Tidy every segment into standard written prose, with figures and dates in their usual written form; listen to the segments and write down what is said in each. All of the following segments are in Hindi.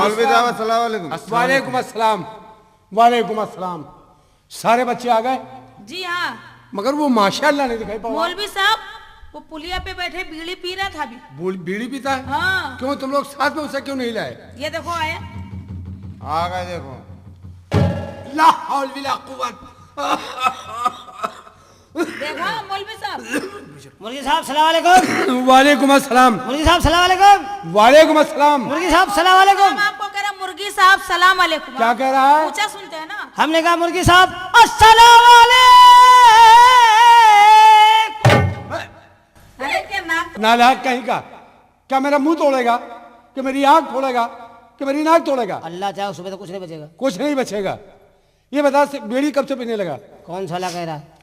मौलवी साहब अस्सलाम वालेकुम। वालेकुम अस्सलाम। वालेकुम अस्सलाम। सारे बच्चे आ गए? जी हाँ। मगर वो माशाअल्लाह नहीं दिखाई पड़ा। मौलवी साहब वो पुलिया पे बैठे बीड़ी पी रहा था अभी। बीड़ी पीता है? हाँ। क्यों तुम लोग साथ में उसे क्यों नहीं लाए? ये देखो आया। आ गए देखो। ला हौल बिला कुव्वत। देखा मौलवी साहब। मुर्गी साहब सलाम वालेकुम। वालेकुम अस्सलाम। मुर्गी साहब सलाम वालेकुम। वालेकुम अस्सलाम। मुर्गी साहब सलाम वालेकुम। हम आपको कह रहे मुर्गी साहब सलाम वालेकुम। क्या कह रहा है? ऊंचा सुनते हैं ना। हमने कहा मुर्गी साहब अस्सलाम वालेकुम। अरे क्या नाक नालायक कहीं का। क्या मेरा मुंह तोड़ेगा कि मेरी आंख तोड़ेगा कि मेरी नाक तोड़ेगा? अल्लाह चाहे सुबह तो कुछ नहीं बचेगा। कुछ नहीं बचेगा। ये बता बीड़ी कब से पीने लगा? कौन साला कह रहा है?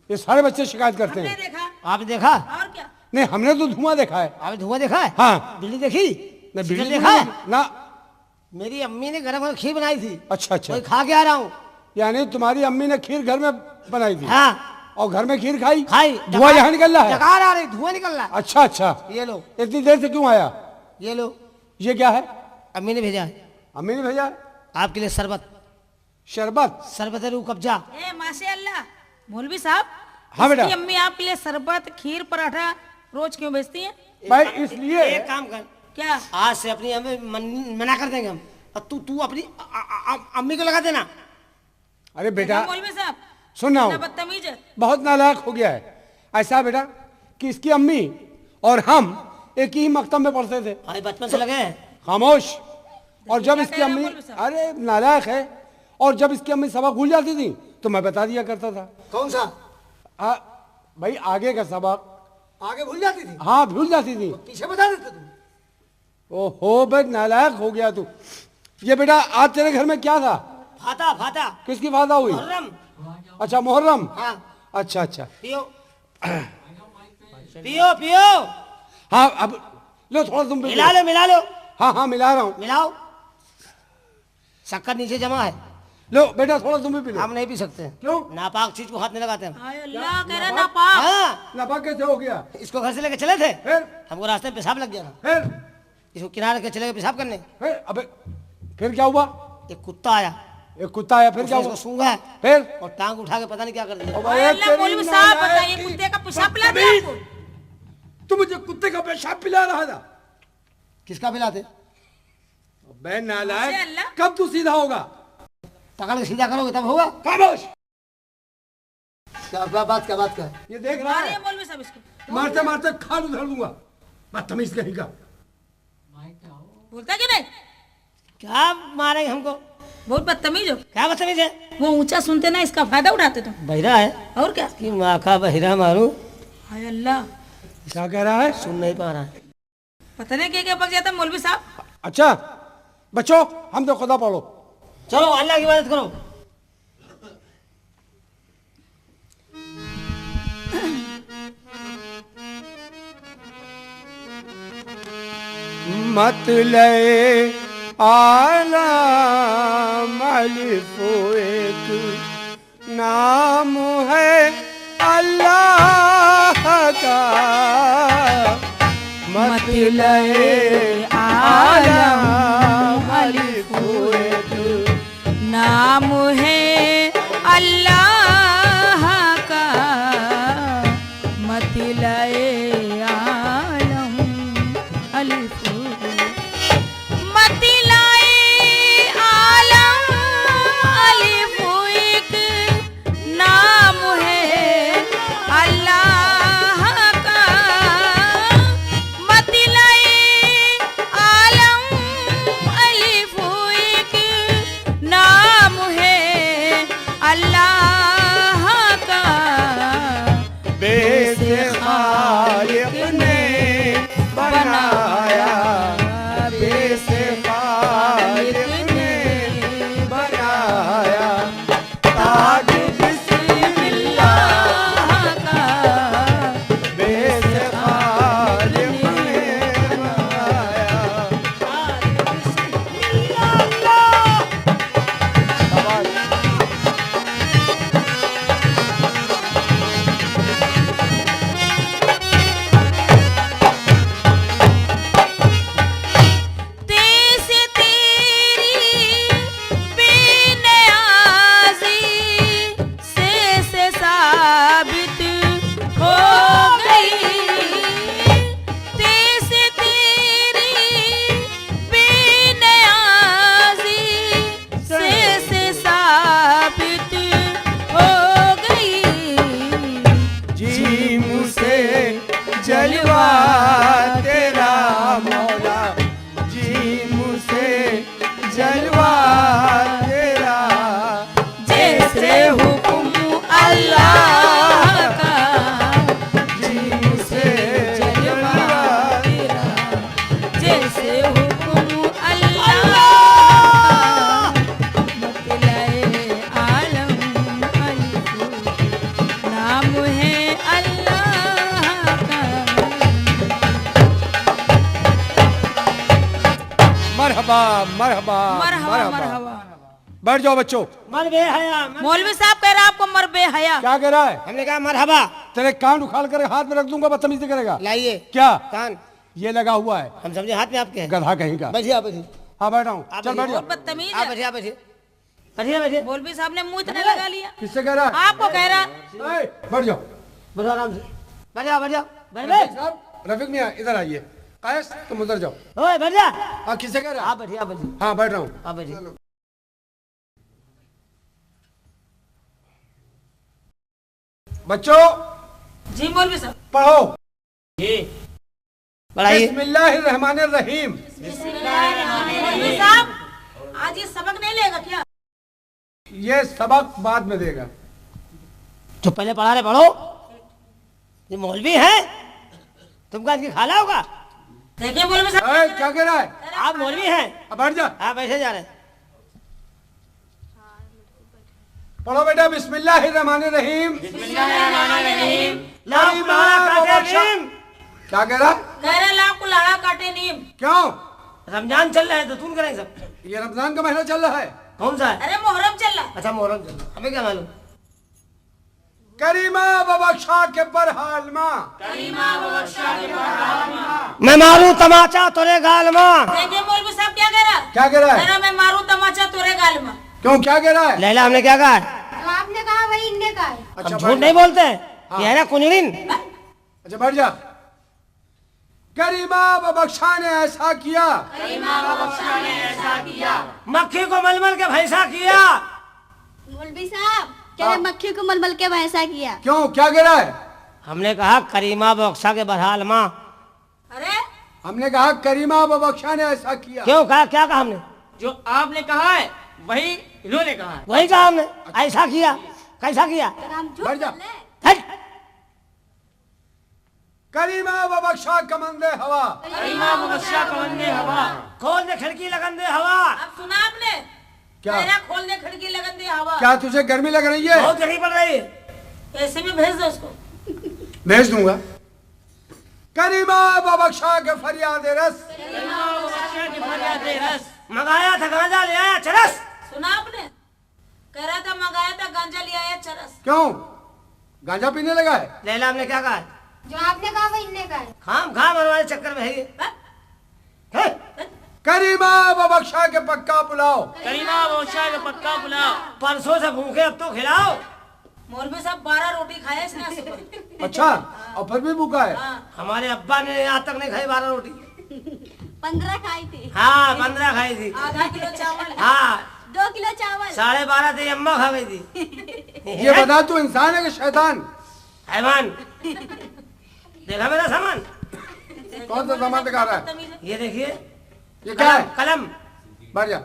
ये सारे बच्चे शिकायत करते हमने हैं। देखा। आपने देखा? और क्या? नहीं, हमने तो धुआं देखा है। आपने धुआं देखा है? हाँ। बिल्ली देखी? नहीं, चिकन बीड़ी देखा है? ना। मेरी अम्मी ने गरम खीर बनाई थी। अच्छा अच्छा। वही खा के आ रहा हूँ। यानी तुम्हारी अम्मी ने खीर घर में बनाई थी? हाँ और घर में खीर खाई? खाई। धुआं यहाँ निकल रहा है? डकार आ रही, धुआं निकल रहा है। अच्छा अच्छा। ये लो, इतनी देर से क्यों आया? ये लो, ये क्या है? अम्मी ने भेजा है अम्मी ने भेजा है? आपके लिए शरबत। शरबत? शरबत रूह कब्जा। ए माशाअल्लाह मौलवी साहब। हाँ बेटा। इसकी अम्मी आपके लिए शरबत खीर पराठा रोज क्यों भेजती हैं? भाई इसलिए। एक काम कर, क्या? आज से अपनी अम्मी मना कर देंगे हम। और तू अपनी अम्मी को लगा देना। अरे बेटा मौलवी साहब सुनना कितना बदतमीज है। बहुत नालायक हो गया है। ऐसा है बेटा कि इसकी अम्मी और हम एक ही मकतब में पढ़ते थे। भाई बचपन से लगे हैं। खामोश। और जब क्या इसकी कह रहे हैं अम्मी, मौलवी साहब? अरे नालायक है, और जब इसकी अम्मी सबक भूल जाती थी तो मैं बता दिया करता था। कौन सा? भाई आगे का सबक। आगे भूल जाती थी, हाँ भूल जाती थी। पीछे बता देते तुम। ओहो बे नालायक हो गया तू। ये बेटा आज तेरे घर में क्या था? फाता फाता। किसकी फादा हुई? मुहर्रम। अच्छा मुहर्रम। हाँ अच्छा अच्छा। पियो पियो पियो। हाँ अब लो थोड़ा तुम भी मिला लो मिला लो। हाँ हाँ मिला रहा हूँ। मिलाओ। शक्कर नीचे जमा है। लो बेटा थोड़ा तुम भी पी लो। हम नहीं पी सकते। क्यों? नापाक चीज को हाथ नहीं लगाते हम। हाय अल्लाह कह रहे नापाक। हाँ, नापाक कैसे हो गया? इसको घर से लेके चले थे, फिर हमको रास्ते में पेशाब लग गया था। फिर इसको किनारे के चले गए पेशाब करने। फिर अबे फिर क्या हुआ? एक कुत्ता आया, एक कुत्ता आया, फिर क्या उसने हुआ? इसको सूंघा फिर और टांग उठा के पता नहीं क्या कर दिया। अबे हाय अल्लाह तेरी मौलवी साहब नालायक बताइए की कुत्ते का पेशाब पिला दिया आपको? तू मुझे कुत्ते का पेशाब पिला रहा था? किसका पिलाते? बे नालायक माशाअल्लाह। कब तू सीधा होगा? पकड़ के सीधा करोगे तब होगा। खामोश। क्या बात क्या? ये देख रहा मारिए है? मौलवी साहब इसको। मारते मारते खाल उधर दूंगा। बदतमीज कहीं का। बोलता कि नहीं? क्या मारेंगे हमको? बहुत बदतमीज हो। क्या बदतमीज है? वो ऊंचा सुनते ना इसका फायदा उठाते तुम। बहिरा है और क्या? कि माँ का बहिरा मारू। हाय अल्लाह क्या कह रहा है? सुन नहीं पा रहा है। पता नहीं क्या क्या पक जाता मौलवी साहब। अच्छा बच्चों हम तो खुदा पढ़ो। चलो अल्लाह की इबादत करो। मतले आलम अलिफ एक नाम है अल्लाह का। मतले आलम अलिफ एक नाम है अल्लाह का। मतलाए आलम अलिफ। मतलाए आलम अलिफ एक नाम है अल्लाह का। मतलाए आलम अलिफ एक नाम है मरहबा मरहबा मरहबा मरहबा। बैठ जाओ बच्चों। मर बे हया मौलवी साहब कह रहा आपको मर बे हया। क्या कह रहा है? हमने कहा मरहबा। तेरे कान उखाड़ कर हाथ में रख दूंगा, बदतमीजी करेगा। लाइए क्या कान, ये लगा हुआ है? हम समझे हाथ में आपके हैं। गधा कहीं का। बैठिए आप, बैठिए हाँ बैठा हूँ, आप चल बैठ जा। बदतमीज आप, है। बैठिए आप, बैठिए बैठिए बैठिए। मौलवी साहब ने मुंह इतना लगा लिया। किससे कह रहा है? आपको कह रहा। ए, बैठ जाओ। बैठो आराम से, बैठ जाओ बैठ जाओ, बैठ रफीक बैठ। साहब, रफीक मियाँ इधर आइए। कायस तुम उधर जाओ। ओए बैठ जा। हाँ किससे कह रहा है? आप बैठिए, आप बैठिए, हाँ बैठ रहा हूँ। आप बैठिए। बच्चों जी मौलवी साहब। पढ़ो। पढ़ाइए। बिस्मिल्लाहिर्रहमानिर्रहीम। मौलवी साहब आज ये सबक नहीं लेगा क्या? ये सबक बाद में देगा। जो पहले पढ़ा रहे पढ़ो। ये मौलवी है, तुमका इनकी खाला होगा। देखिए मौलवी साहब ए, क्या कह रहा है? आप मौलवी हैं। अब बैठ जा। आप ऐसे जा रहे हैं। पढ़ो बेटा। बिस्मिल्लाहिर्रहमानिर्रहीम। लाओ कुल्हाड़ा काटे नीम। क्या कह रहा है? कह रहे लाख कुल्हाड़ा काटे नीम। क्यों? रमजान चल रहा है तो तुम करेंगे सब। ये रमजान का महीना चल रहा है। कौन सा है? अरे मोहर्रम चल रहा। अच्छा मोहर्रम चल रहा है, हमें क्या मालूम। करीमा बबख्शा के बरहाल माँ। मैं मारूं तमाचा तोरे गाल मां। देखिए मौलवी साहब क्या कह रहा। क्या कह रहा कह है? रहा मैं मारूं तमाचा तोरे गाल में। क्यों क्या कह रहा है? लैला हमने क्या कहा? तो आपने कहा वही इनने कहा है। अच्छा हम झूठ नहीं बोलते हैं। ये है ना कुंजड़िन। अच्छा बैठ जा। करीमा बबख्शा ने ऐसा किया। मक्खी को मलमल के भैंसा किया। मौलवी साहब कह रहे मक्खी को मलमल के भैंसा किया। क्यों क्या कह रहा है? हमने कहा करीमा बख्शा के बरहाल मां। अरे हमने कहा करीमा बबख्शा ने ऐसा किया। क्यों कहा? क्या कहा हमने? जो आपने कहा है वही इन्होंने कहा है। वही कहा हमने। ऐसा किया, कैसा किया? तो हम झूठ बैठ जा। बोल रहे हैं। हट। करीमा बबख्शा कमंदे हवा। खोल दे खिड़की लगन दे हवा। अब सुना आपने? क्या? कह रहा खोल दे खिड़की लगन दे हवा। क्या तुझे गर्मी लग रही है? बहुत गर्मी पड़ रही है। ऐसे में भेज दो उसको। भेज दूंगा। करीमा बबख्शा के फरियाद रस। मंगाया था गांजा, ले आया चरस। सुना आपने? कह रहा था मंगाया था गांजा ले आया चरस। क्यों गांजा पीने लगा है? लैला हमने क्या कहा? जो आपने कहा वही इनने कहा है। खाम खाम हमारे चक्कर में है ये। हैं? करीमा बबख्शा के पक्का पुलाव। करीमा बोशा का पक्का पुलाव। परसों से भूखे, अब तो खिलाओ। मौलवी साहब 12 रोटी खाए इसने आज सुबह। अच्छा और फिर भी भूखा है? हाँ। हमारे अब्बा ने आज तक नहीं खाई 12 रोटी। 15 खाई थी। हाँ 15 खाई थी। आधा किलो चावल। हाँ 2 किलो चावल। 12.5 थी, अम्मा खा गई थी। ये बता तू इंसान है कि शैतान? हैवान। देखा मेरा सामान? कौन सा सामान दिखा रहा है? बदतमीज है। ये देखिए। ये क्या है? कलम। बैठ जा।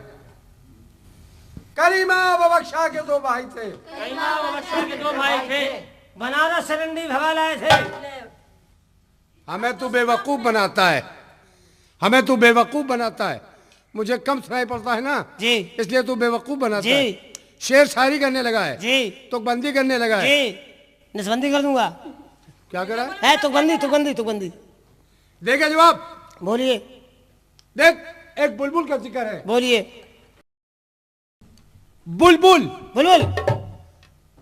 करीमा बबख्शा के 2 भाई थे। करीमा बोशा के 2 भाई थे। बनारस से रंडी भगा लाए थे। हमें तू बेवकूफ बनाता है। हमें तू बेवकूफ बनाता है। मुझे कम सुनाई पड़ता है ना जी इसलिए तू बेवकूफ बनाता जी है। शेर शायरी करने लगा है। जी तुकबंदी करने लगा है। जी। नसबंदी कर दूंगा। क्या कर रहा है? तुकबंदी तुकबंदी तुकबंदी। देखे जवाब। बोलिए देख एक बुलबुल का जिक्र है। बोलिए। बुलबुल बुलबुल।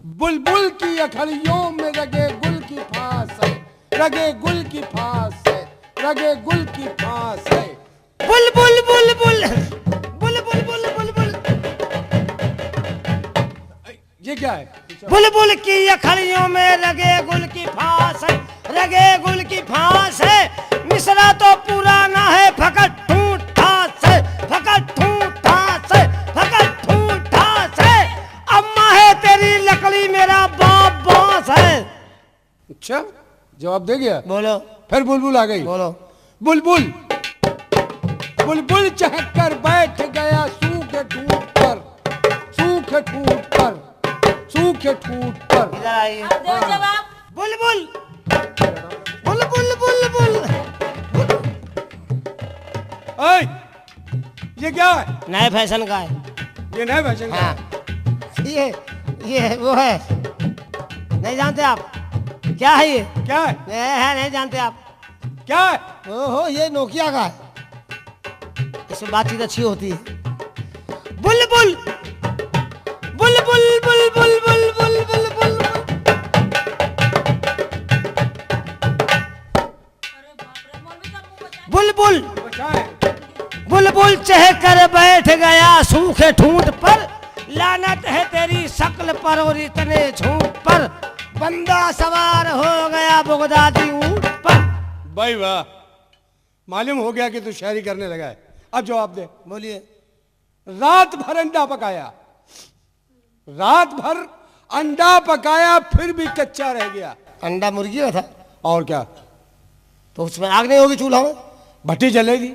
बुलबुल की अखड़ियों में रगे गुल की फांस है। रगे गुल की फांस है। रगे गुल की फांस है। बुलबुल बुलबुल बुलबुल बुलबुल। ये क्या है? बुलबुल की अखड़ियों में रगे गुल की फांस है। रगे गुल की फांस है। मिसरा तो पुराना है, फकट ठूठ ठास है। फकट ठूठ ठास है। फकट ठूठ ठास है। अम्मा है तेरी लकड़ी, मेरा बाप बांस है। अच्छा जवाब दे गया। बोलो फिर बुलबुल आ गई। बोलो। बुलबुल बुलबुल चहक कर बैठ गया सूखे ठूठ पर। सूखे ठूठ पर। सूखे ठूठ पर। इधर आइए। अब दो जवाब। बुलबुल बुलबुल बुलबुल। ओए ये क्या है? नए फैशन का है। ये नया फैशन का हाँ है। ये वो है, नहीं जानते आप? क्या है ये? क्या है? नहीं जानते आप? क्या है? ओहो ये नोकिया का है। उससे बातचीत अच्छी होती है। बुलबुल बुलबुल बुलबुल बुलबुल बुलबुल बुलबुल बुलबुल चह कर बैठ गया सूखे ठूंठ पर, लानत है तेरी शक्ल पर और इतने झूठ पर, बंदा सवार हो गया बगदादी ऊंट पर। भाई वाह, मालूम हो गया कि तू शायरी करने लगा है। अब जवाब दे। बोलिए। रात भर अंडा पकाया, रात भर अंडा पकाया फिर भी कच्चा रह गया। अंडा मुर्गी का था और क्या? तो उसमें आग नहीं होगी चूल्हा में? भट्टी जलेगी,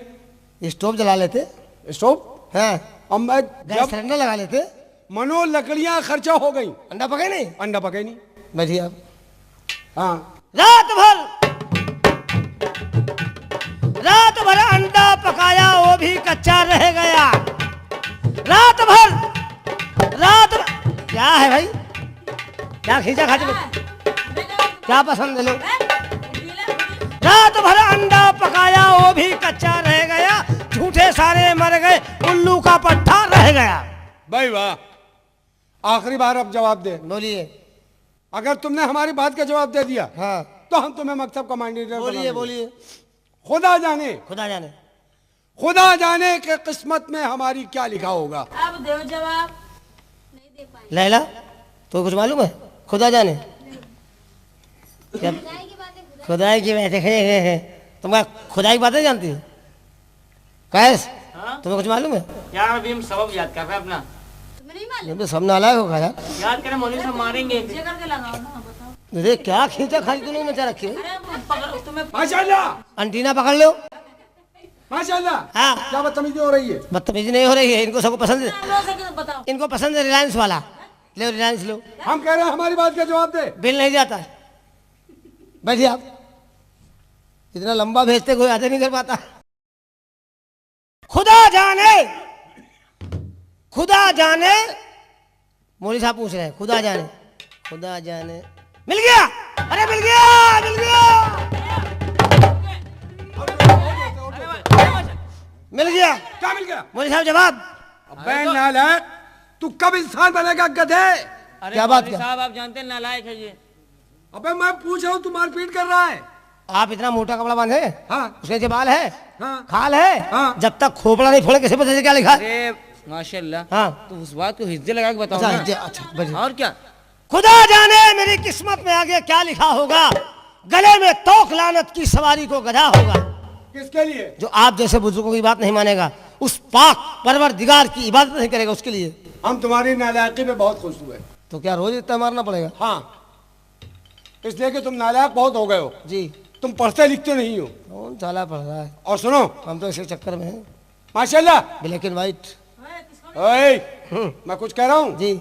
स्टोव जला लेते स्टोव। हैं, अब मैं गैस जब सिलेंडर लगा लेते, मनो लकड़ियां खर्चा हो गई, अंडा पके नहीं। अंडा पके नहीं। बैठिए आप। हाँ, रात भर अंडा पकाया वो भी कच्चा रह गया। रात भर क्या है भाई, क्या खींचा खाते में, क्या पसंद है लो? रात भर अंडा पकाया वो भी कच्चा रह गया, झूठे सारे मर गए उल्लू का पट्टा रह गया। भाई वाह, आखिरी बार अब जवाब दे। बोलिए। अगर तुमने हमारी बात का जवाब दे दिया हाँ तो हम तुम्हें मकतब का मॉनिटर बोलिए बोलिए। खुदा जाने, खुदा जाने। खुदा जाने के किस्मत में हमारी क्या लिखा होगा। अब दो जवाब। नहीं दे पाए। लैला तो कुछ मालूम है? खुदा जाने क्या? खुदाई की बातें खुदाई की बातें तुम खुदाई की बातें जानती हो? कैस हाँ? तुम्हें कुछ मालूम है? यार अभी हम सबक याद कर रहे हैं अपना। तुम्हें नहीं मालूम? ये तो सब नालायक होगा यार। याद करें, मौलवी साहब मारेंगे। ये करके लगाओ ना, बताओ। अरे क्या खींचा खाई तूने मचा रखी है? अरे वो पकड़ तुम्हें। माशाल्लाह, अंटीना पकड़ लो। माशाल्लाह। हाँ क्या बदतमीजी हो रही है? बदतमीजी नहीं हो रही है, इनको सबको पसंद है, हम लोग से क्यों बताओ। इनको पसंद है रिलायंस वाला। ले रिलायंस लो। हम कह रहे हैं हमारी बात का जवाब दे। बिल नहीं जाता है। बैठिए आप। इतना लंबा भेजते कोई आधे नहीं कर पाता। खुदा जाने, खुदा जाने, मौलवी साहब पूछ रहे हैं खुदा जाने, खुदा जाने। मिल गया, अरे मिल गया, मिल गया, मिल गया। क्या मिल गया? मौलवी साहब जवाब। अबे नालायक, तू कब इंसान बनेगा गधे? अरे क्या बात मौलवी क्या? साहब आप जानते हैं नालायक है ये। अबे मैं पूछ रहा हूँ, तू मारपीट कर रहा है। आप इतना मोटा कपड़ा बांधे, हाँ उसके नीचे बाल है, हाँ खाल है, हाँ। जब तक खोपड़ा नहीं फोड़े कैसे पता चले क्या लिखा है? अरे माशाल्लाह। हाँ तो उस बात को हिज्जे लगा के बताओ अच्छा ना। अच्छा बैठिए। और क्या? खुदा जाने मेरी किस्मत में आगे क्या लिखा होगा, गले में तोक लानत की सवारी को गधा होगा। किसके लिए? जो आप जैसे बुजुर्गों की बात नहीं मानेगा, उस पाक परवरदिगार की इबादत नहीं करेगा, उसके लिए। हम तुम्हारी नालायकी पे बहुत खुश हुए। तो क्या रोज इतना मारना पड़ेगा? हाँ, इसलिए कि तुम नालायक बहुत हो गए हो। जी। तुम पढ़ते लिखते नहीं हो। कौन साला पढ़ रहा है? और सुनो, हम तो इसी चक्कर में हैं, माशाल्लाह। Black and white. ओए, मैं कुछ कह रहा हूँ। जी।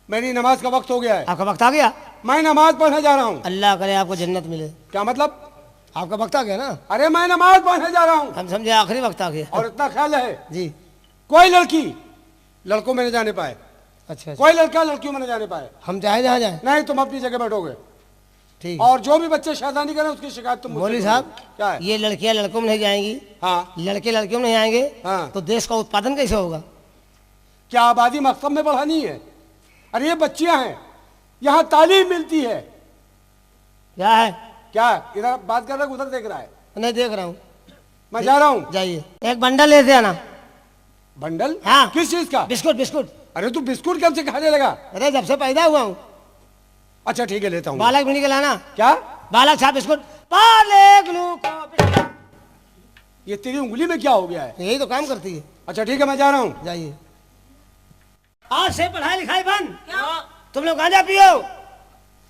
मेरी नमाज का वक्त हो गया है, आपका वक्त आ गया? मैं नमाज पढ़ने जा रहा हूँ। अल्लाह करे आपको जन्नत मिले। क्या मतलब? आपका वक्त आ गया ना? अरे मैं नमाज पढ़ने जा रहा हूँ हम समझे आखिरी वक्त आ गया। और इतना ख्याल है, जी। कोई लड़की लड़कों में न जाने पाए, अच्छा, कोई लड़का लड़कियों में न जाने पाए। हम चाहे जहाँ जाए। नहीं, तुम अपनी जगह बैठोगे। ठीक। और जो भी बच्चे शादी करें उसकी शिकायत तुम मुझसे मौलवी करोगे। साहब, क्या है? ये लड़कियां लड़कों में नहीं जाएंगी, हाँ, लड़के लड़कियों में नहीं आएंगे, हाँ। तो देश का उत्पादन कैसे होगा? क्या आबादी मकसद में बढ़ानी है? अरे ये बच्चियां हैं, यहाँ तालीम मिलती है। क्या है? क्या इधर बात कर रहा है, उधर देख रहा है? नहीं देख रहा हूँ। मैं जा रहा हूँ। जाइए, एक बंडल लेते आना। बंडल? हाँ। किस चीज का? Biscuit biscuit. अरे तू बिस्कुट कब से खाने लगा? अरे जब से पैदा हुआ हूँ। अच्छा ठीक है, लेता हूँ। बालक भिंडी के लाना। क्या? बालक छाप बिस्कुट, पाले ग्लूकोज। ये तेरी उंगली में क्या हो गया है? यही तो काम करती है। अच्छा ठीक है, मैं जा रहा हूँ। जाइए। आज से पढ़ाई लिखाई बंद। क्या? तुम लोग गांजा पियो,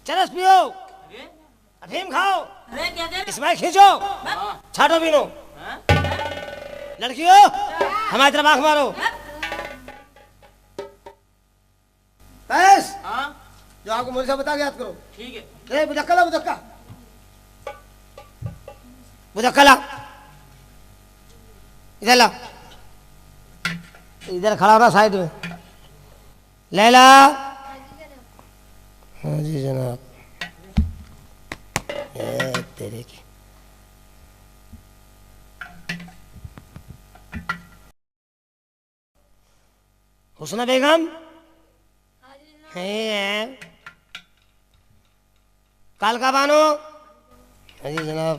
चरस पियो, अरे अफीम खाओ, अरे क्या दे रहे? इसमें खींचो, छाटो बीनो। लड़कियों हमारी तरफ आंख मारो। बस हाँ जो आपको मुझे बता के याद करो। ठीक है। अरे बुधक्का ला, बुधक्का बुधक्का ला, इधर ला, इधर खड़ा हो रहा साइड में। लैला। हाँ जी जनाब। तेरे की हुस्ना बेगम है। कालका बानो। हाँ जी जनाब।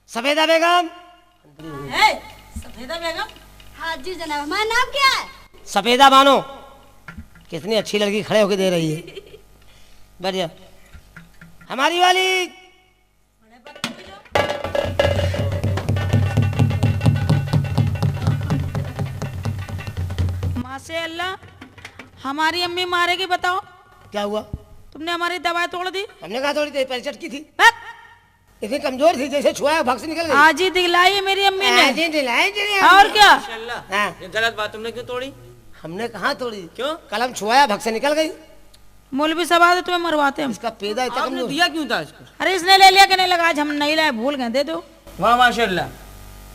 सफेदा बेगम। है सफेदा बेगम। हाँ जी जनाब। हमारा नाम क्या है? सफेदा बानो। कितनी अच्छी लड़की खड़े होके दे रही है। बढ़िया। हमारी वाली माशाअल्लाह हमारी अम्मी मारेगी बताओ। क्या हुआ? तुमने हमारी दवाई तोड़ दी। हमने कहा थोड़ी देर पहले चटकी थी, बस, इतनी कमजोर थी जैसे छुआया भग से निकल गई। आज ही दिलाई मेरी अम्मी ने। आज ही दिलाई तेरी और अम्मी। क्या? माशाल्लाह। हाँ। ये गलत बात तुमने क्यों तोड़ी? हमने कहा तोड़ी, क्यों? कलम छुआया भग से निकल गई। मौलवी साहब आते तुम्हें मरवाते हम। इसका पेदा इतना आपने कमजोर। दिया क्यों था इसको? अरे इसने ले लिया कि नहीं लगा, आज हम नहीं लाए, भूल गए, दे दो। वाह माशाल्लाह।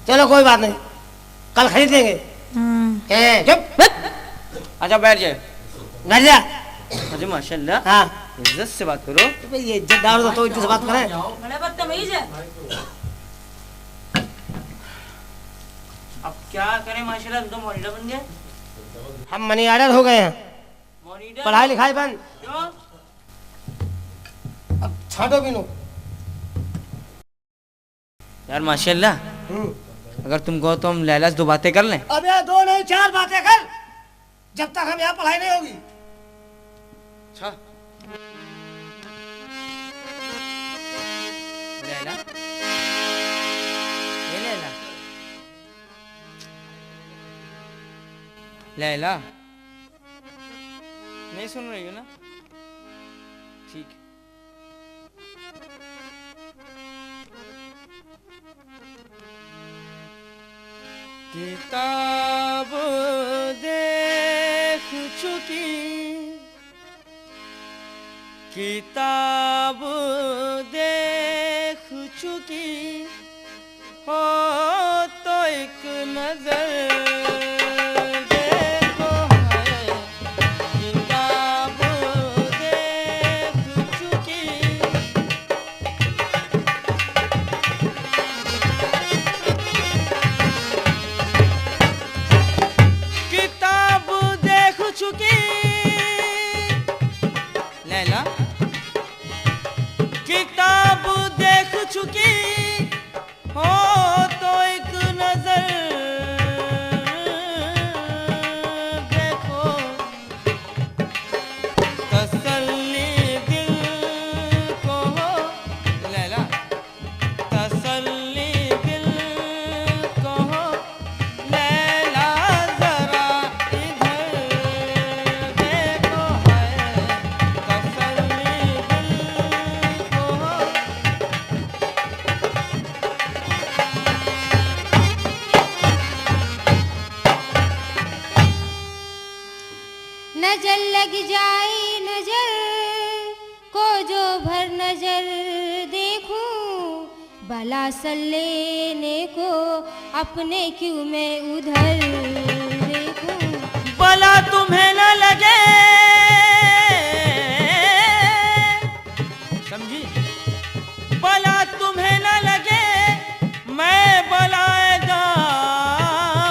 चलो कोई बात नहीं, कल खरीद लेंगे। चुप अच्छा बैठ जाए। बैठ जा। अच्छा माशाल्लाह। हाँ इज्जत से बात करो। तो भाई ये इज्जत डाल दो तो इज्जत से बात करें। बड़े बदतमीज है। अब क्या करें माशाल्लाह, तुम तो मॉनिटर बन गए। हम मनी ऑर्डर हो गए हैं, मॉनिटर पढ़ाई लिखाई बंद। क्यों? अब छाटो भी नो। यार माशाल्लाह, अगर तुम कहो तो हम लैला से 2 बातें कर लें। अबे 2 नहीं 4 बातें कर, जब तक हम यहाँ पढ़ाई नहीं होगी। अच्छा लैला, ये लैला, लैला नहीं सुन रही हो ना? ठीक है। किताब देख चुकी, किताब देख चुकी हो तो एक नजर देखो है, किताब देख चुकी। किताब देख चुकी लैला, किताब देख चुकी हो तो एक नजर देखो, तसल्ली दिल को हो लैला, तसल्ली दिल को हो लैला, जरा इधर देखो है, तसल्ली दिल को हो। नजर लग जाए नजर को जो भर नजर देखूं, भला सल्लेने को अपने क्यों मैं उधर देखूं। भला तुम्हें न लगे, समझी? भला तुम्हें न लगे मैं बलाएगा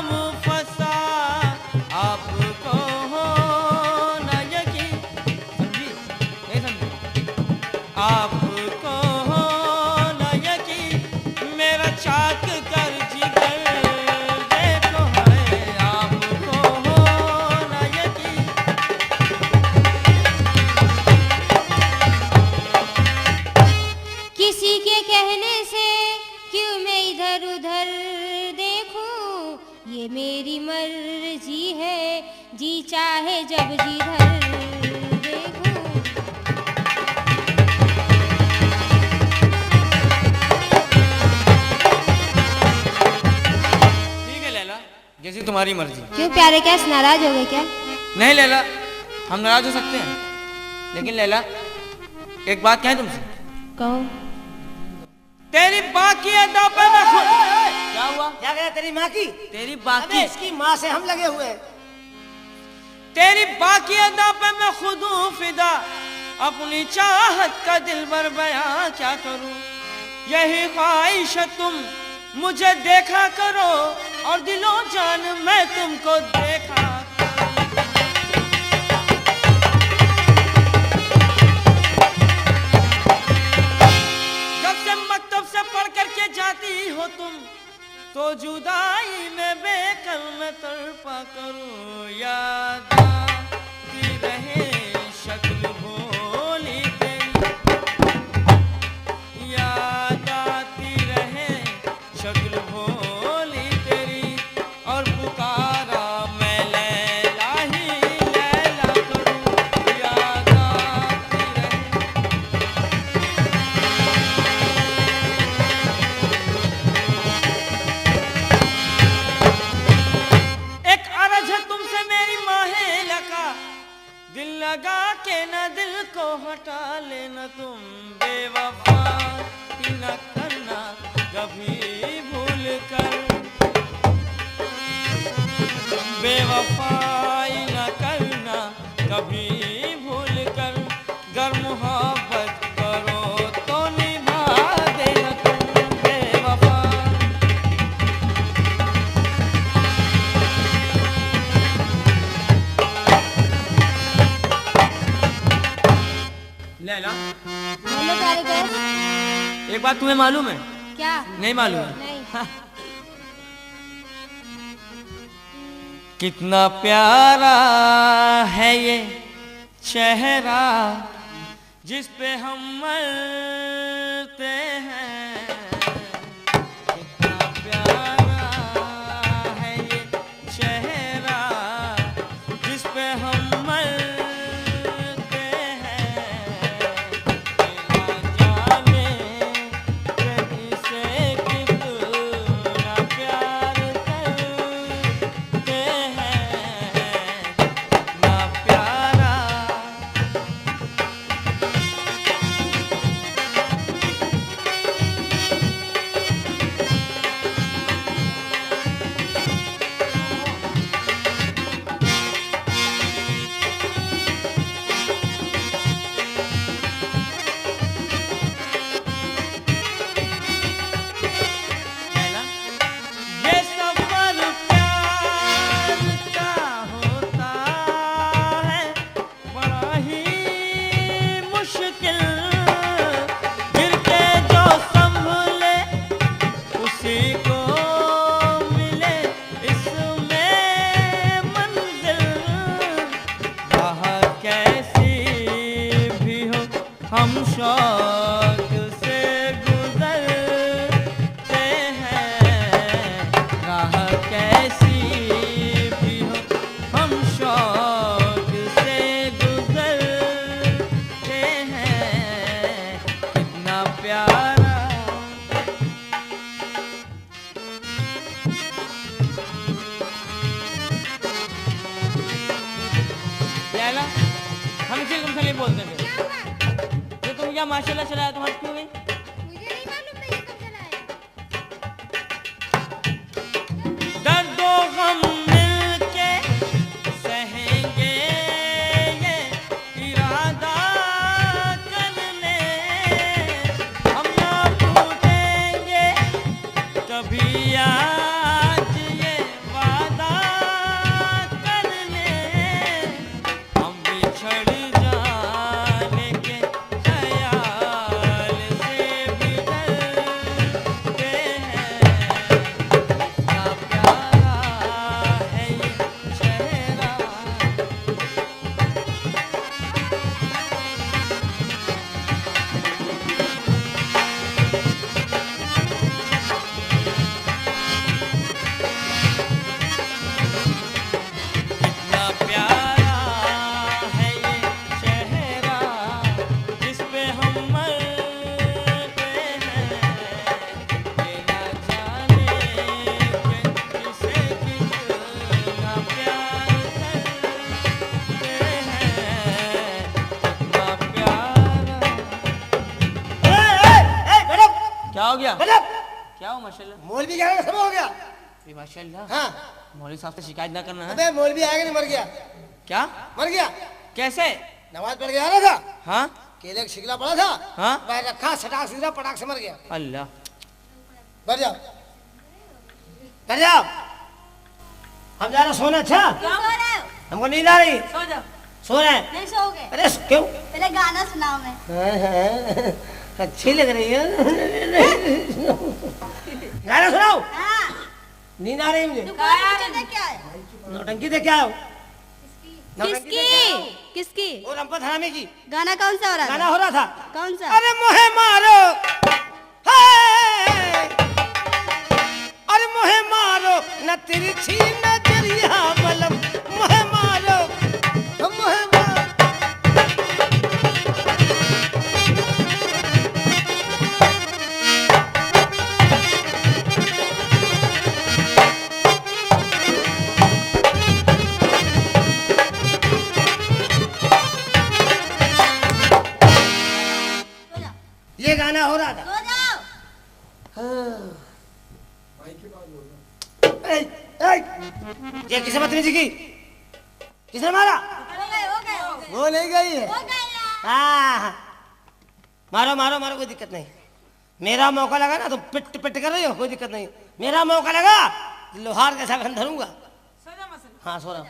मुफस्सा, आपको हो न यकीन, समझी? नहीं समझी? आपको हो न यकीन मेरा चाक कर जिगर देखो है, आपको हो न यकीन। किसी के कहने से क्यों मैं इधर उधर देखूं, ये मेरी मर्जी है, जी चाहे जब जिधर देखूं। ठीक है लैला, जैसी तुम्हारी मर्जी। क्यों प्यारे, क्या नाराज हो गए क्या? नहीं लैला, हम नाराज हो सकते हैं, लेकिन लैला एक बात कहें तुमसे। कहो। तेरी बाकी अदा पे मैं खुद क्या हुआ? क्या कहा तेरी माँ की? तेरी अबे बाकी, इसकी माँ से हम लगे हुए हैं। तेरी बाकी अदा पे मैं खुद हूँ फिदा, अपनी चाहत का दिल भर बयां क्या करूं। यही ख्वाहिश है तुम मुझे देखा करो, और दिलो जान मैं तुमको देखा करूं। तुम तो जुदाई में बेकल में तड़पा करूं। याद आती रहे शक्ल भोली तेरी, याद आती रहे शक्ल भोली तेरी, और पुकारा मैं लैला ही लैला करूं। याद आती रहे। एक अर्ज है तुमसे मेरी माहे लगा, दिल लगा के न दिल को हटा लेना तुम। बेवफाई न करना कभी भूल कर, बेवफाई न करना कभी भूल कर, गर मोहब्बत करो तो निभा देना तुम। बेवफा लैला, बोलो प्यारे दोस्त। एक बात तुम्हें मालूम है? क्या? नहीं मालूम है? नहीं। कितना प्यारा है ये चेहरा जिस पे हम मरते हैं, कितना प्यारा है ये चेहरा जिस पे हम मरते हैं। तेरा जाने किसे कितना प्यार करते हैं, ना प्यारा। लैला, ये सफर प्यार का होता है बड़ा ही मुश्किल, गिर के जो संभले उसी को मिले इसमें मंजिल। राह कैसी भी हो हम शौक से गुजरते हैं, राह कैसी भी हो हम शौक से गुजरते हैं। कितना प्यारा। लैला, हम इसे तुमसे नहीं बोलते थे। तो तुम क्या माशाल्लाह चलाया, तुम हंस क्यों गई? मुझे नहीं मालूम था ये कब चला है। दर्दो गम मिलके सहेंगे ये इरादा कर ले, हम ना भूलेंगे कभी आज ये वादा कर ले। हम बिछड़ जाने के ख्याल से भी डरते हैं। कितना प्यारा है ये चेहरा, कितना प्यारा है ये चेहरा जिस पे हम मरते हैं। ये ना जाने कि किसे कितना प्यार करते हैं। कितना प्यारा। क्या हो गया? क्या हो? माशाल्लाह। मौलवी क्या सब हो गया? ये माशाल्लाह। हाँ। मौलवी साहब से शिकायत ना करना है। अबे मौलवी आएगा नहीं, मर गया। क्या? मर गया। कैसे? नमाज पढ़ के आ रहा था, हाँ केले का शिकला पड़ा था, हाँ। वह रखा, सटाक सीधा पटाक से मर गया। अल्लाह। बैठ जाओ, बैठ जाओ। हम जा रहे सोने। अच्छा, सो रहे हो? हमको नींद आ रही। सो जाओ। सो रहे हैं। नहीं सोओगे? अरे क्यों? पहले गाना सुनाओ मैं। अच्छी लग रही है। गाना सुनाओ। हाँ, नींद आ रही है मुझे। तू कौन पिक्चर देख के आया? नौटंकी देख के आओ। किसकी? किसकी? और रंपत हरामी की गाना कौन सा हो रहा गाना था? हो रहा था। कौन सा? अरे मोहे मारो, हाय, अरे मोहे मारो न तिरछी नजरिया बलम, मोहे मारो, मोहे मारो। ये गाना हो रहा था। सो जाओ। ये किसे बदतमीजी की? किसने मारा? हो गए। वो नहीं गई है। हो गए यार। हाँ, मारो मारो मारो, कोई दिक्कत नहीं। मेरा मौका लगा ना तो पिट पिट कर रही हो, कोई दिक्कत नहीं। मेरा मौका लगा लोहार कैसा घन धरूंगा। सो जा मसल। हाँ सो रहा हूं।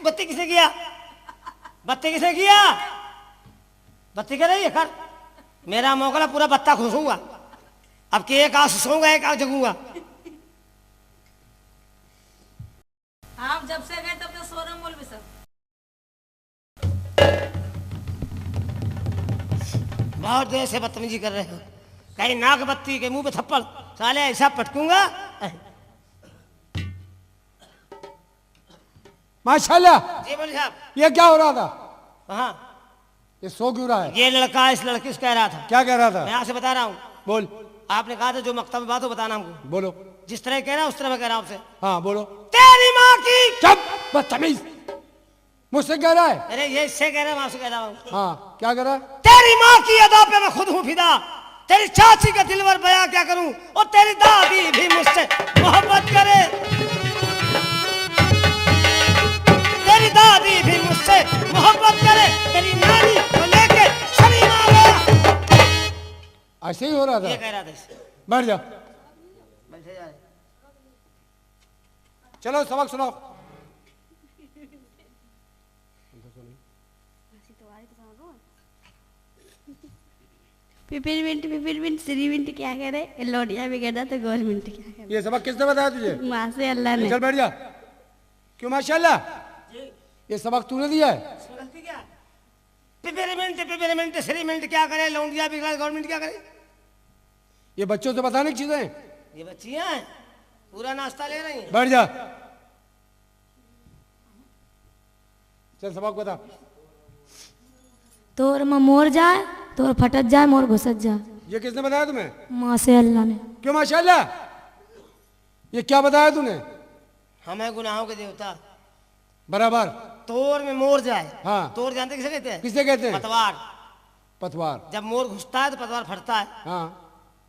बत्ती किसे किया? बत्ती किसे किया? बत्ती कर रही है कर। मेरा मौका पूरा बत्ता घुसूंगा। अब कि एक आंख सोऊंगा एक आंख जगूंगा। आप जब से गए तब से सो रहे मौलवी साहब। बहुत देर से बदतमीजी कर रहे हो। कहीं नाक बत्ती के मुंह पे थप्पड़, साले ऐसा पटकूंगा। माशाल्लाह। जी बोलिए साहब। ये क्या हो रहा था? हाँ, ये सो क्यों रहा है? ये लड़का इस लड़की से कह रहा था। क्या कह रहा था? मैं आपसे बता रहा हूँ। बोल। आपने कहा था जो मकतब में बात हो बताना हमको। बोलो। जिस तरह कह रहा उस तरह मैं कह रहा हूँ आपसे। हाँ बोलो। तेरी माँ की। चुप, बदतमीज। मुझसे कह रहा है? अरे ये इससे कह रहा हूँ, आपसे कह रहा हूँ। हाँ, क्या कह रहा है? तेरी माँ की अदा पे मैं खुद हूँ फिदा, तेरी चाची का दिलवर बयां क्या करूं, और तेरी दादी भी मुझसे मोहब्बत करे, तेरी दादी भी मुझसे मोहब्बत करे, तेरी नानी को लेके शनि मारा। ऐसे ही हो रहा ये था? कह रहा था इससे। बैठ जा। बैठे जा। चलो सबक सुनाओ। पिपिरमिंट श्रीमिंट क्या कह रहे? लोडिया भी कहता तो गवर्नमेंट क्या कह रहे? ये सबक किसने बताया तुझे? माँ से अल्लाह ने। चल बैठ जा। क्यों माशाल्लाह? ये सबक तूने दिया है? गलती क्या? पिपरमिंट श्रीमिंट क्या करे, लौंडिया बिगड़ा गवर्नमेंट क्या करे? ये बच्चों से बताने की चीजें हैं। ये बच्चियां हैं, पूरा नाश्ता ले रही हैं। बैठ जा। चल सबक बता। तोर में मोर जाए, तोर फटत जाए, मोर घुसत जाए। ये किसने बताया तुम्हें? माँ से अल्लाह ने। क्यों माशाल्लाह? ये क्या बताया तूने? हमें गुनाहों के देवता। बराबर। तोर में मोर जाए। हाँ। तोर जानते किसे कहते हैं? किसे कहते हैं? पतवार। पतवार। जब मोर घुसता है तो पतवार फटता है। हाँ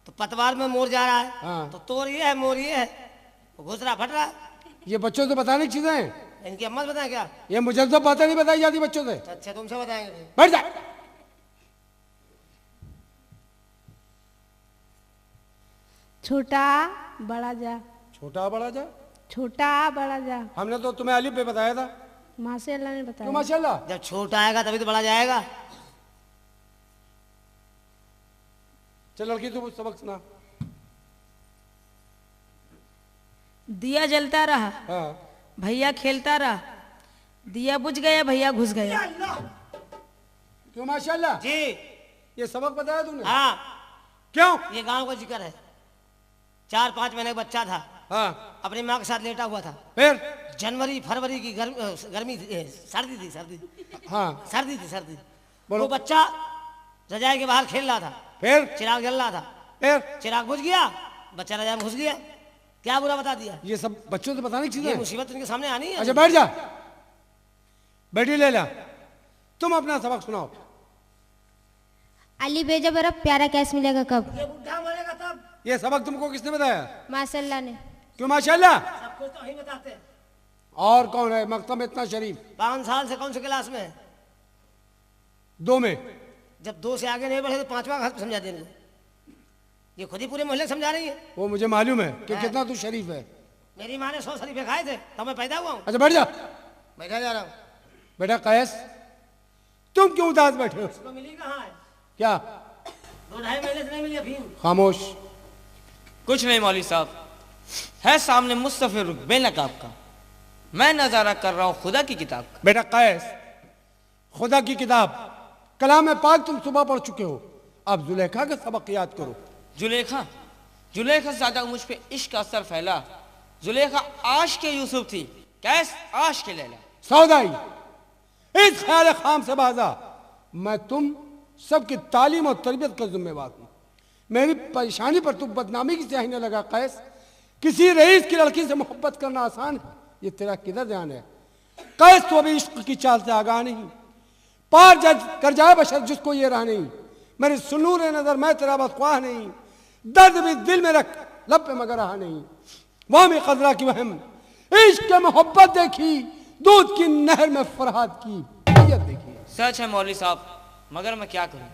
तो पतवार में मोर जा रहा है। हाँ। तो तोर ये है, मोर ये है, वो घुस रहा फट रहा है। ये बच्चों से बताने की चीजें हैं। इनकी अम्मा से बताएं क्या? ये मुझे तो बातें नहीं बताई जाती बच्चों से। अच्छा तुमसे बताएंगे फिर। बैठ जा। छोटा बड़ा जा, छोटा बड़ा जा। छोटा बड़ा जा। हमने तो तुम्हें अलिफ पे बताया था। माँ से अल्लाह ने क्यों बताया। माशाल्लाह? जब छोटा आएगा तभी तो बड़ा जाएगा। चल लड़की तू सबक सुना। दिया जलता रहा, हाँ। भैया खेलता रहा, दिया बुझ गया, भैया घुस गया। क्यों माशाल्लाह? जी। ये सबक बताया तूने? हाँ, क्यों? ये गांव का जिक्र है। 4-5 महीने का बच्चा था, हाँ। अपनी माँ के साथ लेटा हुआ था। फिर? जनवरी फरवरी की गर्मी थी, सर्दी थी, हाँ। सर्दी। बोलो। वो बच्चा रजाई के बाहर खेल रहा था। फिर? चिराग जल रहा था। फिर? चिराग बुझ गया, बच्चा रजाई में घुस गया। क्या बुरा बता दिया? ये सब बच्चों से बताने की चीजें ये हैं। मुसीबत इनके सामने आनी है। अच्छा बैठ जा। बैठी लैला, तुम अपना सबक सुनाओ। अली भेजा मेरा प्यारा कैश मिलेगा कब? ये बुढ़ा मरेगा तब। ये सबक तुमको किसने बताया? माशाल्लाह ने। क्यों माशाल्लाह? सब कुछ तो ही बताते हैं। और कौन है मकतब में इतना शरीफ? 5 साल से कौन से क्लास में है? 2 में। जब 2 से आगे नहीं बढ़े तो 5वां घर समझा देंगे। ये खुद ही पूरे मोहल्ले समझा रही है। वो मुझे मालूम है कि कितना तू शरीफ है। मेरी माँ ने 100 शरीफे खाए थे तब मैं पैदा हुआ हूँ। अच्छा बैठ जा। बैठा जा रहा हूँ। बेटा कैस, तुम क्यों उदास बैठे हो? उसको मिली कहाँ है? क्या? 2-2.5 महीने से नहीं मिली अफीम। खामोश। कुछ नहीं मौलवी साहब, है सामने मुस्तफे रुख बेनकाब का, मैं नजारा कर रहा हूँ खुदा की किताब का। बेटा कैस, खुदा की किताब कलाम पाक तुम सुबह पढ़ चुके हो, अब जुलेखा का सबक याद करो। जुलेखा, जुलेखा ज्यादा मुझ पे इश्क का असर फैला। जुलेखा आश के यूसुफ थी, कैस आश के लैला। सौदाई, इस ख्याल खाम से बाजा, मैं तुम सबकी तालीम और तरबियत का जिम्मेवार हूं। मेरी परेशानी पर तुम बदनामी की स्याही न लगा कैस। किसी रईस की लड़की से मोहब्बत करना आसान है, ये तेरा किधर ध्यान है? कैस तो अभी इश्क की चाल से आगाह नहीं, पार जज कर जाए बशर जिसको ये राह नहीं। मेरी सुनूर नजर मैं तेरा बदख्वाह नहीं, दर्द भी दिल में रख लब पे मगर रहा नहीं। वहां में कदरा की वहम, इश्क मोहब्बत देखी, दूध की नहर में फरहाद की मैयत देखी। सच है मौलवी साहब, मगर मैं क्या करूं,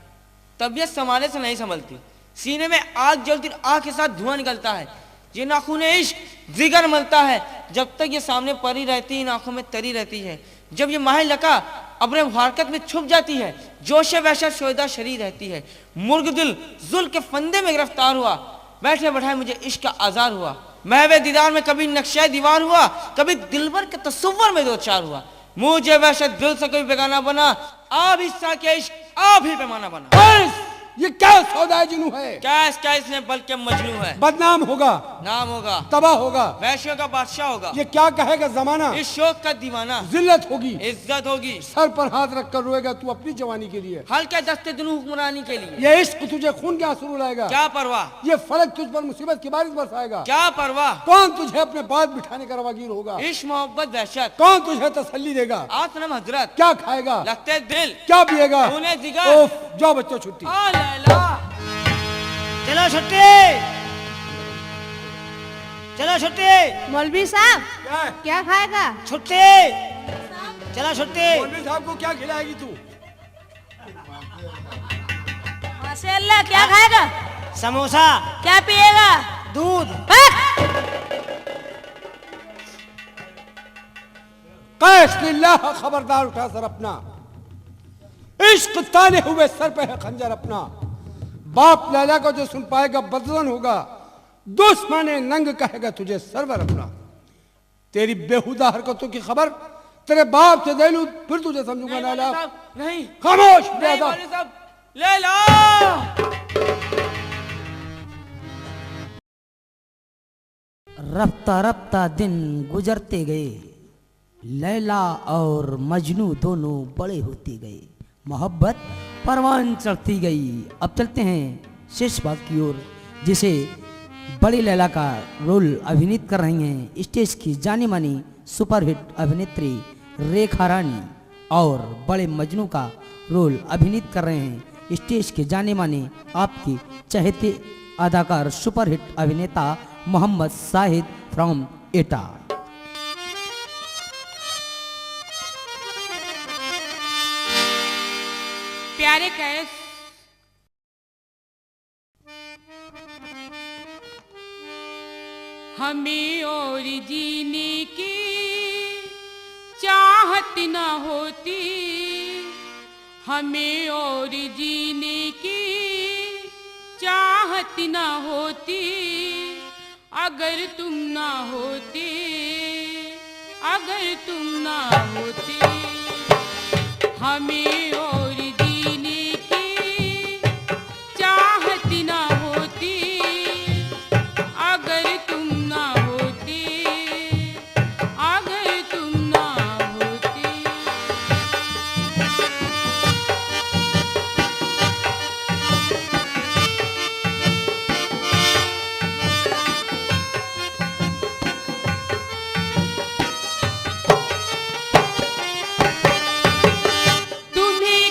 तबीयत संभालने से नहीं संभलती। सीने में आग जलती, आग के साथ धुआं निकलता है। ये नाखून इश्क जिगर मलता है, जब तक ये सामने परी रहती है आंखों में तरी रहती है। जब ये माह लका अपने हरकत में छुप जाती है, जोश वहशत शोदा शरी रहती है। मुर्ग दिल जुल्फ के फंदे में गिरफ्तार हुआ, बैठे बैठाए मुझे इश्क का आजार हुआ। महवे दीदार में कभी नक्शा दीवार हुआ, कभी दिलबर के तसव्वुर में दो चार हुआ। मुझे वहशत दिल से कोई बेगाना बना, आप हिस्सा के इश्क आप ही पैमाना बना। ये क्या सौदा जुनू है? कैस कैस ने बल्कि मजनू है। बदनाम होगा, नाम होगा, तबाह होगा, वैश्यों का बादशाह होगा। ये क्या कहेगा जमाना? इस शौक का दीवाना, जिल्लत होगी, इज्जत होगी। सर पर हाथ रखकर रोएगा तू अपनी जवानी के लिए, हल्के दस्ते दुनू हुक्मरानी के लिए। ये इश्क तुझे खून के आंसू रुलाएगा। क्या परवाह, ये फलक तुझ पर मुसीबत की बारिश बरसाएगा। क्या परवाह, कौन तुझे अपने पास बिठाने का रवागीर होगा? इश्क मोहब्बत वहशत, कौन तुझे तसल्ली देगा? आसनम हजरत, क्या खाएगा? लगते दिल, क्या पिएगा? खूने जिगर। ओफ, जाओ बच्चों छुट्टी। आ लैला, चलो छुट्टी, चलो छुट्टी। मौलवी साहब क्या खाएगा? छुट्टी, चलो छुट्टी। मौलवी साहब को क्या खिलाएगी तू? माशाल्लाह, क्या खाएगा? समोसा। क्या पिएगा? दूध। कैस लिल्लाह, खबरदार उठा सर अपना, इश्क ताने हुए सर पे है खंजर अपना। बाप लैला को जो सुन पाएगा बदलन होगा, दुश्मन नंग कहेगा तुझे सरवर अपना। तेरी बेहुदा हरकतों की खबर तेरे बाप से दे लूं, फिर तुझे समझूंगा लैला। नहीं, खामोश नहीं बेअदब। मौलवी साहब, लैला। रफ्ता रफ्ता दिन गुजरते गए, लैला और मजनू दोनों बड़े होते गए, मोहब्बत परवान चढ़ती गई। अब चलते हैं शेष भाग की ओर, जिसे बड़ी लैला का रोल अभिनीत कर रही हैं स्टेज की जानी मानी सुपरहिट अभिनेत्री रेखा रानी, और बड़े मजनू का रोल अभिनीत कर रहे हैं स्टेज के जाने माने आपके चहेते अदाकार सुपरहिट अभिनेता मोहम्मद साहिद फ्रॉम एटा। प्यारे कैस, हमें और जीने की चाहत न होती, हमें और जीने की चाहत न होती, अगर तुम ना होते, अगर तुम ना होते। हमें और जीने की चाहत न होती, अगर तुम ना होते, अगर तुम ना होते। तुम्हें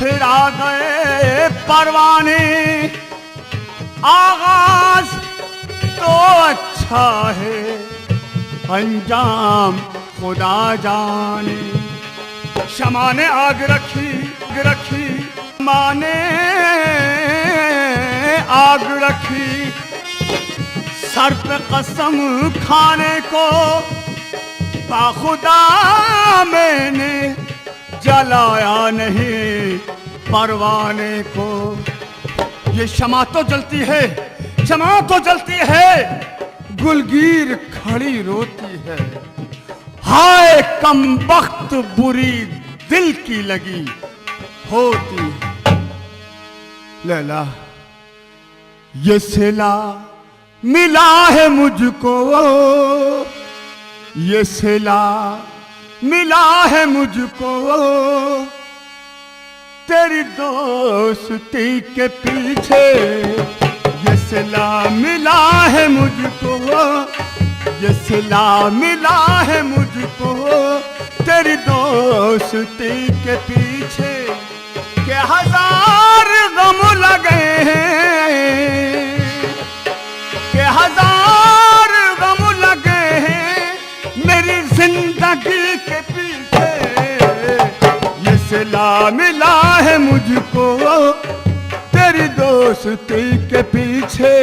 फिर आ गए परवाने, आगाज तो अच्छा है, अंजाम खुदा जाने। शमा ने आग रखी, माने आग रखी, सर पे कसम खाने को बाखुदा मैंने जलाया नहीं परवाने को। ये शमा तो जलती है, शमा तो जलती है, गुलगीर खड़ी रोती है। हाय कम वक्त बुरी दिल की लगी होती। लैला ये सिला मिला है मुझको, ये सिला मिला है मुझको, तेरी दोस्ती के पीछे। ये सिला मिला है मुझको, ये सिला मिला है मुझको, तेरी दोस्ती के पीछे। के हजार गम लगे हैं, के हजार गम लगे हैं मेरी जिंदगी के पीछे। ये सिला मिला है मुझको, तेरी दोस्ती के पीछे।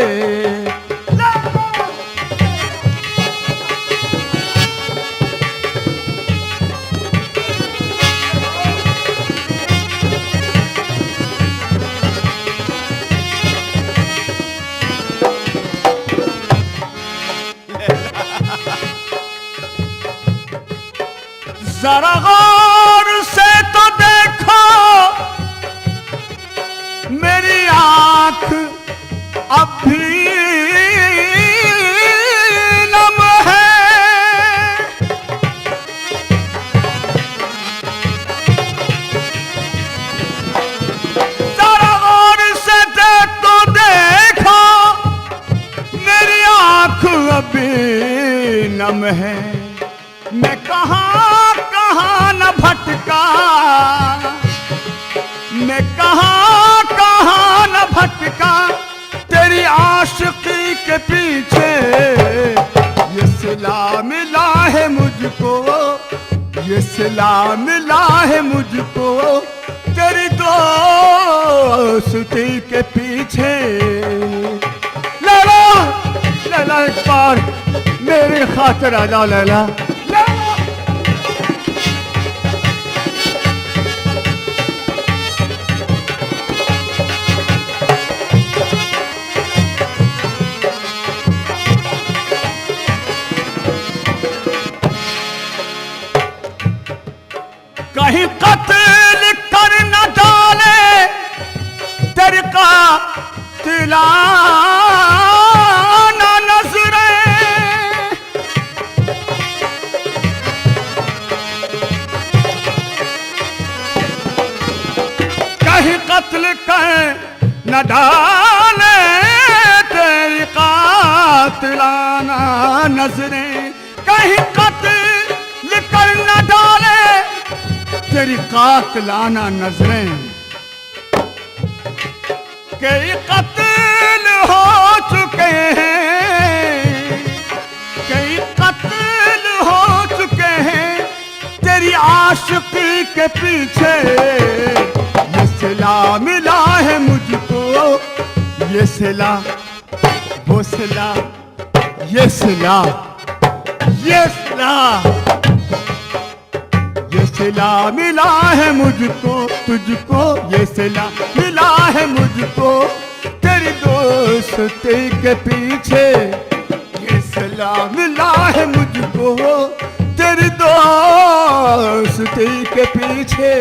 जरा गौर से तो देखो मेरी आंख अब भी नम है। जरा गौर से तो देखो मेरी आंख अब भी नम है। मैं कहाँ कहाँ न भटका, मैं कहाँ कहाँ न भटका तेरी आशिकी के पीछे। ये सिला मिला है मुझको, ये सिला मिला है मुझको, तेरी दोस्ती के पीछे। लैला लैला एक बार मेरी खातिर आ जा लैला। कहीं कत्ल कर न डाले तेरी कातिलाना नजरें। कहीं कत्ल कर न डाले तेरी कातिलाना नजरें। कहीं कत्ल कर न डाले तेरी कातिलाना नजरें। कई कत्ल हो चुके हैं, कई कत्ल हो चुके हैं तेरी आशिकी के पीछे। ये सिला मिला है मुझको, ये सिला वो सिला, ये सिला ये सिला, ये सिला मिला है मुझको तुझको। ये सिला मिला है मुझको तेरी दोस्ती के पीछे। ये सिला मिला है मुझको तेरी दोस्ती के पीछे।